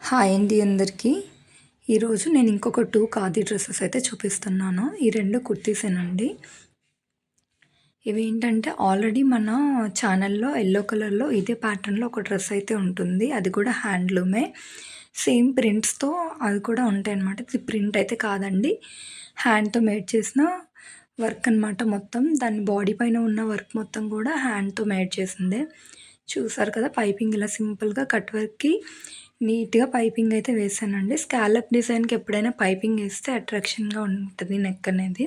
Hi అండి అందరికీ. ఈరోజు నేను ఇంకొక 2 ఖాదీ డ్రెసెస్ అయితే చూపిస్తున్నాను. ఈ 2 కుర్తీసేనండి. ఇవేంటంటే ఆల్రెడీ మన ఛానల్‌లో యెల్లో కలర్‌లో ఇదే ప్యాటర్న్‌లో ఒక డ్రెస్ అయితే ఉంటుంది. అది కూడా హ్యాండ్లూమే. సేమ్ ప్రింట్స్‌తో అవి కూడా ఉంటాయన్నమాట. ఇది ప్రింట్ అయితే కాదండి. హ్యాండ్‌తో మేడ్ చేసిన వర్క్ అనమాట మొత్తం. దాని బాడీ పైన ఉన్న వర్క్ మొత్తం కూడా హ్యాండ్‌తో మేడ్ చేసిందే. చూసారు కదా! పైపింగ్ ఇలా సింపుల్‌గా కట్ వర్క్‌కి నీట్‌గా పైపింగ్ అయితే వేశానండి. స్కాలప్ డిజైన్‌కి ఎప్పుడైనా పైపింగ్ ఏస్తే అట్రాక్షన్‌గా ఉంటది నెక్ అనేది.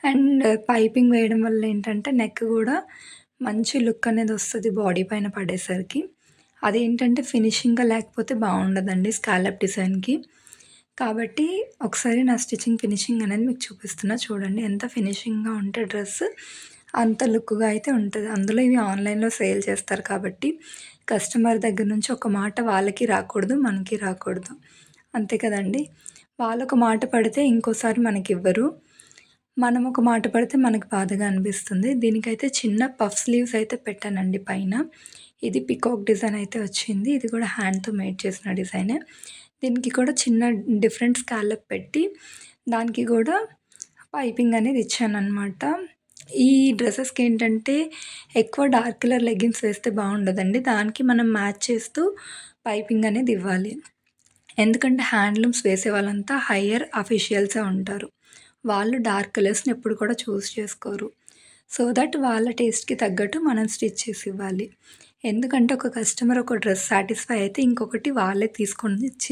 అండ్ పైపింగ్ వేయడం వల్ల ఏంటంటే నెక్ గూడా మంచి లుక్ అనేది వస్తది బాడీ పైన పడేసరికి. అదేంటంటే ఫినిషింగ్‌గా లేకపోతే బావుండదండి స్కాలప్ డిజైన్‌కి. కాబట్టి ఒకసారి నా స్టిచ్చింగ్ ఫినిషింగ్ అనేది మీకు చూపిస్తున్నా చూడండి. ఎంత ఫినిషింగ్‌గా ఉంటే డ్రెస్ అంత లుక్‌గా అయితే ఉంటది. అందులో ఇవి ఆన్‌లైన్‌లో సేల్ చేస్తారు కాబట్టి కస్టమర్ దగ్గర నుంచి ఒక మాట వాళ్ళకి రాకూడదు, మనకి రాకూడదు. అంతే కదండీ! వాళ్ళొక మాట పడితే ఇంకోసారి మనకివ్వరు. మనం ఒక మాట పడితే మనకు బాధగా అనిపిస్తుంది. దీనికైతే చిన్న పఫ్ స్లీవ్స్ అయితే పెట్టానండి పైన. ఇది పికాక్ డిజైన్ అయితే వచ్చింది. ఇది కూడా హ్యాండ్‌తో మేడ్ చేసిన డిజైనే. దీనికి కూడా చిన్న డిఫరెంట్ స్కాలప్ పెట్టి దానికి గూడా పైపింగ్ అనేది ఇచ్చాననమాట. ఈ డ్రెసెస్‌కేంటంటే ఎక్కువ డార్క్ కలర్ లెగ్గింగ్స్ వేస్తే బావుండదండి. దానికి మనం మ్యాచ్ చేస్తూ పైపింగ్ అనేది ఇవ్వాలి. ఎందుకంటే హ్యాండ్లూమ్స్ వేసే వాళ్ళంతా హైయర్ అఫీషియల్సే ఉంటారు. వాళ్ళు డార్క్ కలర్స్‌ని ఎప్పుడు కూడా చూజ్ చేసుకోరు. సో దట్ వాళ్ళ టేస్ట్‌కి తగ్గట్టు మనం స్టిచ్ చేసి ఇవ్వాలి. ఎందుకంటే ఒక కస్టమర్ ఒక డ్రెస్ సాటిస్ఫై అయితే ఇంకొకటి వాళ్ళే తీసుకొనిచ్చి